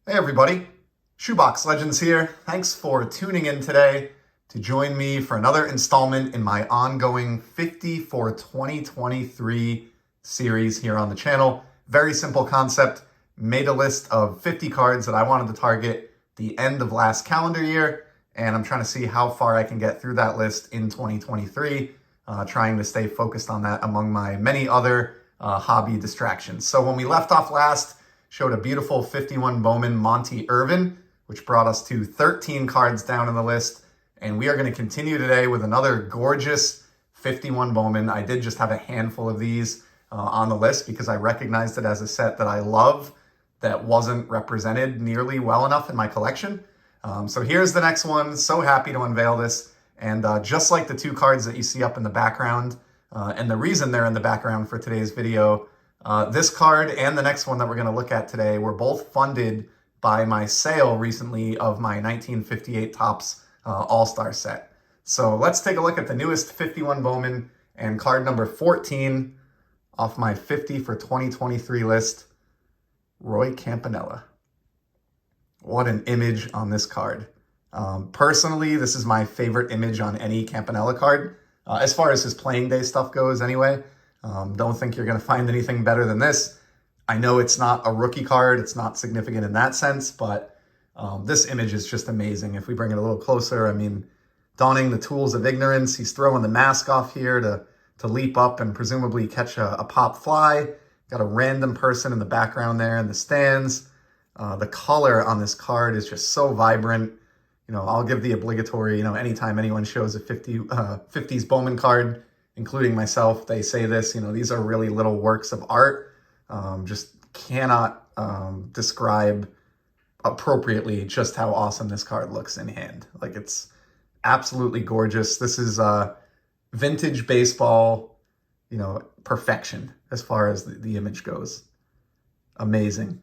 Hey everybody, Shoebox Legends here. Thanks for tuning in today to join me for another installment in my ongoing 50 for 2023 series here on the channel. Very simple concept. Made a list of 50 cards that I wanted to target the end of last calendar year, and I'm trying to see how far I can get through that list in 2023, trying to stay focused on that among my many other hobby distractions. So when we left off last, showed a beautiful 51 Bowman Monty Irvin, which brought us to 13 cards down in the list. And we are going to continue today with another gorgeous 51 Bowman. I did just have a handful of these on the list because I recognized it as a set that I love that wasn't represented nearly well enough in my collection. So here's the next one. So happy to unveil this. And just like the two cards that you see up in the background, and the reason they're in the background for today's video, this card and the next one that we're going to look at today were both funded by my sale recently of my 1958 Topps All-Star set. So let's take a look at the newest 51 Bowman and card number 14 off my 50 for 2023 list, Roy Campanella. What an image on this card. Personally, this is my favorite image on any Campanella card, as far as his playing day stuff goes anyway. Don't think you're going to find anything better than this. I know it's not a rookie card. It's not significant in that sense, but this image is just amazing. If we bring it a little closer, I mean, donning the tools of ignorance. He's throwing the mask off here to leap up and presumably catch a pop fly. Got a random person in the background there in the stands. The color on this card is just so vibrant. You know, I'll give the obligatory, anytime anyone shows a 50s Bowman card, including myself, they say this, these are really little works of art. Just cannot describe appropriately just how awesome this card looks in hand. Like, it's absolutely gorgeous. This is vintage baseball, perfection as far as the image goes. Amazing.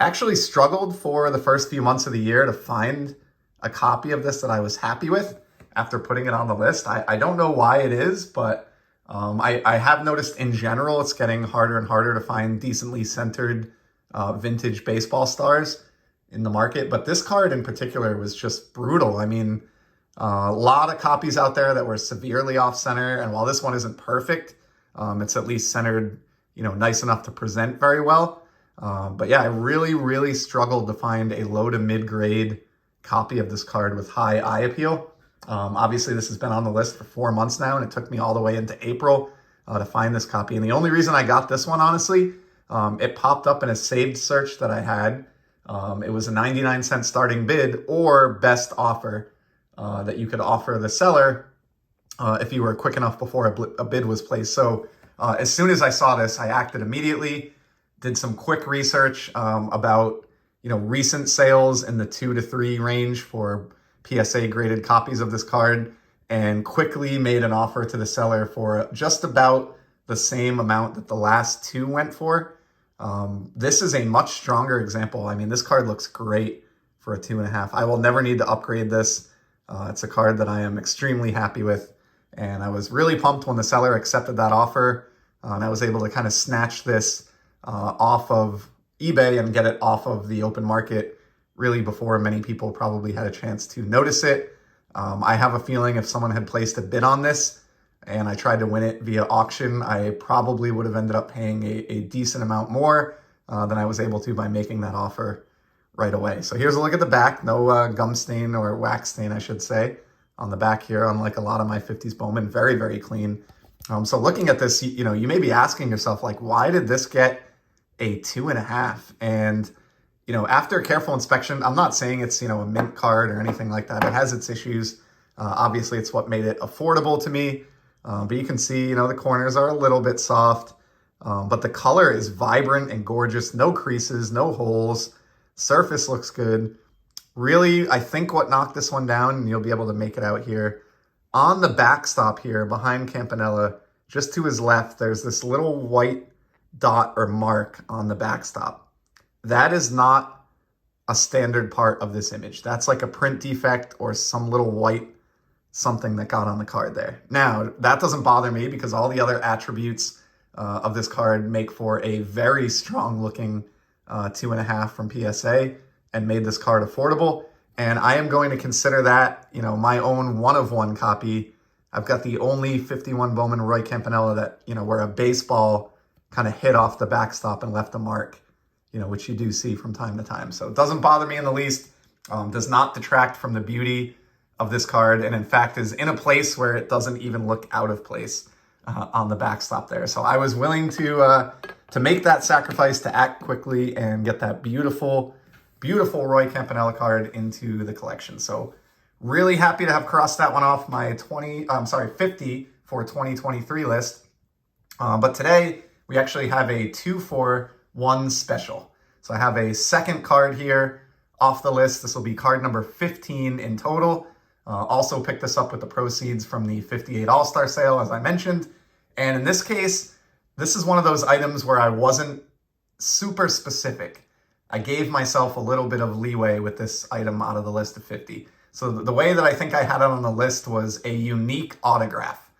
Actually struggled for the first few months of the year to find a copy of this that I was happy with after putting it on the list. I don't know why it is, but I have noticed in general it's getting harder and harder to find decently centered vintage baseball stars in the market. But this card in particular was just brutal. I mean, a lot of copies out there that were severely off center. And while this one isn't perfect, it's at least centered, nice enough to present very well. But yeah, I really, really struggled to find a low to mid-grade copy of this card with high eye appeal. Obviously, this has been on the list for 4 months now, and it took me all the way into April to find this copy. And the only reason I got this one, honestly, it popped up in a saved search that I had. It was a 99-cent starting bid or best offer that you could offer the seller if you were quick enough before a bid was placed. So as soon as I saw this, I acted immediately, did some quick research about recent sales in the 2 to 3 range for PSA graded copies of this card, and quickly made an offer to the seller for just about the same amount that the last two went for. This is a much stronger example. I mean, this card looks great for a 2.5. I will never need to upgrade this. It's a card that I am extremely happy with, and I was really pumped when the seller accepted that offer, and I was able to kind of snatch this off of eBay and get it off of the open market really before many people probably had a chance to notice it. I have a feeling if someone had placed a bid on this and I tried to win it via auction, I probably would have ended up paying a decent amount more than I was able to by making that offer right away. So here's a look at the back. No gum stain or wax stain, I should say, on the back here, unlike a lot of my 50s Bowman. Very, very clean. So looking at this, you may be asking yourself, like, why did this get a 2.5? And after careful inspection, I'm not saying it's, a mint card or anything like that. It has its issues. Obviously, it's what made it affordable to me. But you can see, the corners are a little bit soft. But the color is vibrant and gorgeous. No creases, no holes. Surface looks good. Really, I think what knocked this one down, and you'll be able to make it out here, on the backstop here behind Campanella, just to his left, there's this little white dot or mark on the backstop. That is not a standard part of this image. That's like a print defect or some little white something that got on the card there. Now, that doesn't bother me because all the other attributes of this card make for a very strong looking 2.5 from PSA, and made this card affordable. And I am going to consider that, my own one-of-one copy. I've got the only 51 Bowman Roy Campanella that, where a baseball kind of hit off the backstop and left a mark, which you do see from time to time. So it doesn't bother me in the least, does not detract from the beauty of this card, and in fact is in a place where it doesn't even look out of place on the backstop there. So I was willing to make that sacrifice, to act quickly and get that beautiful, beautiful Roy Campanella card into the collection. So really happy to have crossed that one off my 50 for 2023 list. But today we actually have a 2-for-1 special. So I have a second card here off the list. This will be card number 15 in total. Also picked this up with the proceeds from the 58 All-Star sale, as I mentioned. And in this case, this is one of those items where I wasn't super specific. I gave myself a little bit of leeway with this item out of the list of 50. So the way that I think I had it on the list was a unique autograph.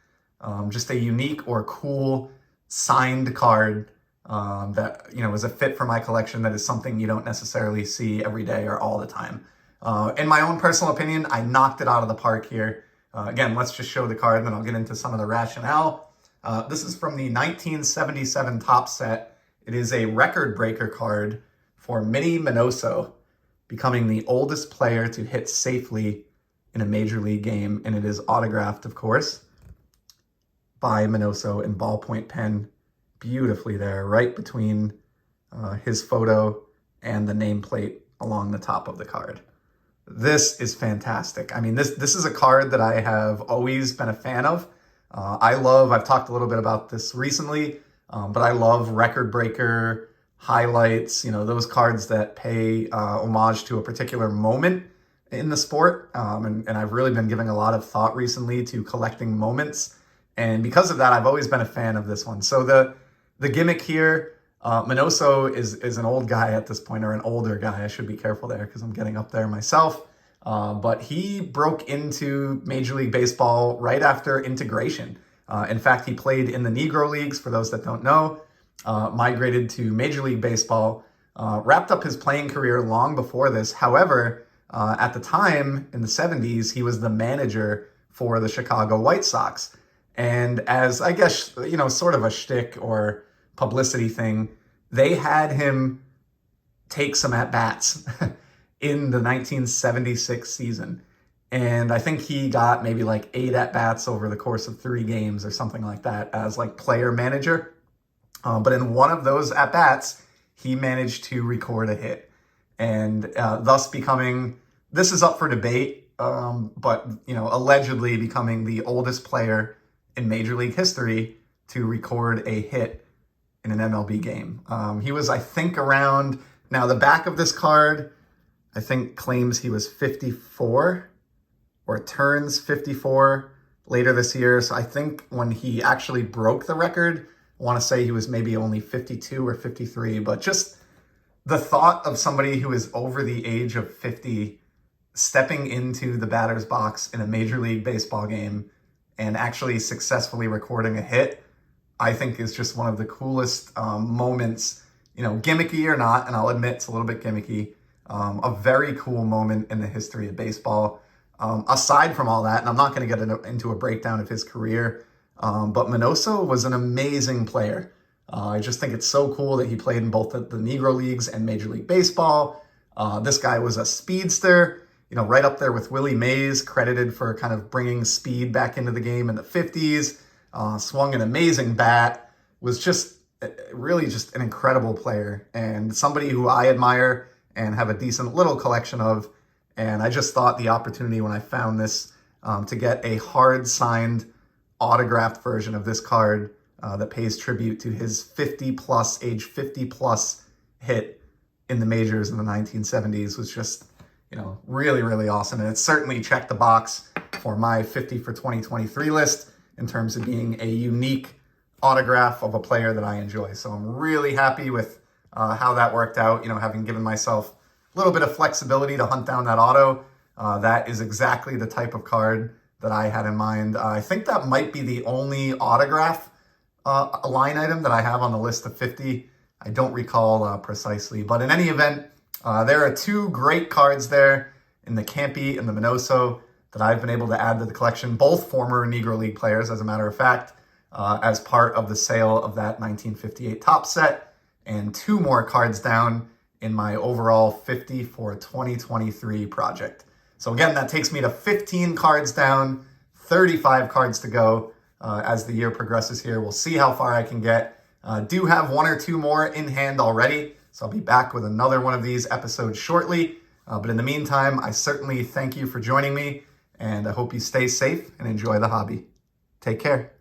Just a unique or cool signed card that, is a fit for my collection, that is something you don't necessarily see every day or all the time. In my own personal opinion, I knocked it out of the park here. Again, let's just show the card, and then I'll get into some of the rationale. This is from the 1977 Top Set. It is a record breaker card for Minnie Minoso, becoming the oldest player to hit safely in a major league game, and it is autographed, of course, by Minoso in ballpoint pen, beautifully there, right between his photo and the nameplate along the top of the card. This is fantastic. I mean, this is a card that I have always been a fan of. I've talked a little bit about this recently, but I love record breaker, highlights, those cards that pay homage to a particular moment in the sport. And I've really been giving a lot of thought recently to collecting moments. And because of that, I've always been a fan of this one. So the gimmick here, Minoso is an old guy at this point, or an older guy. I should be careful there because I'm getting up there myself. But he broke into Major League Baseball right after integration. In fact, he played in the Negro Leagues, for those that don't know, migrated to Major League Baseball, wrapped up his playing career long before this. However, at the time, in the 70s, he was the manager for the Chicago White Sox. And as, I guess, sort of a shtick or publicity thing, they had him take some at-bats in the 1976 season. And I think he got maybe like 8 at-bats over the course of 3 games or something like that as like player manager. But in one of those at-bats, he managed to record a hit. And thus becoming, this is up for debate, but allegedly becoming the oldest player in Major League history to record a hit in an MLB game. He was, I think, around, now the back of this card, I think claims he was 54 or turns 54 later this year. So I think when he actually broke the record, I want to say he was maybe only 52 or 53, but just the thought of somebody who is over the age of 50 stepping into the batter's box in a Major League Baseball game and actually successfully recording a hit, I think is just one of the coolest moments, gimmicky or not, and I'll admit it's a little bit gimmicky, a very cool moment in the history of baseball. Aside from all that, and I'm not going to get into a breakdown of his career, but Minoso was an amazing player. I just think it's so cool that he played in both the Negro Leagues and Major League Baseball. This guy was a speedster, right up there with Willie Mays, credited for kind of bringing speed back into the game in the 50s. Swung an amazing bat, was just really just an incredible player and somebody who I admire and have a decent little collection of. And I just thought the opportunity when I found this to get a hard signed autographed version of this card that pays tribute to his age 50 plus hit in the majors in the 1970s was just, really, really awesome. And it certainly checked the box for my 50 for 2023 list in terms of being a unique autograph of a player that I enjoy. So I'm really happy with how that worked out, having given myself a little bit of flexibility to hunt down that auto. That is exactly the type of card that I had in mind. I think that might be the only autograph line item that I have on the list of 50. I don't recall precisely. But in any event, there are two great cards there in the Campy and the Minoso that I've been able to add to the collection, both former Negro League players, as a matter of fact, as part of the sale of that 1958 top set, and two more cards down in my overall 50 for 2023 project. So again, that takes me to 15 cards down, 35 cards to go as the year progresses here. We'll see how far I can get. Do have one or two more in hand already, so I'll be back with another one of these episodes shortly. But in the meantime, I certainly thank you for joining me, and I hope you stay safe and enjoy the hobby. Take care.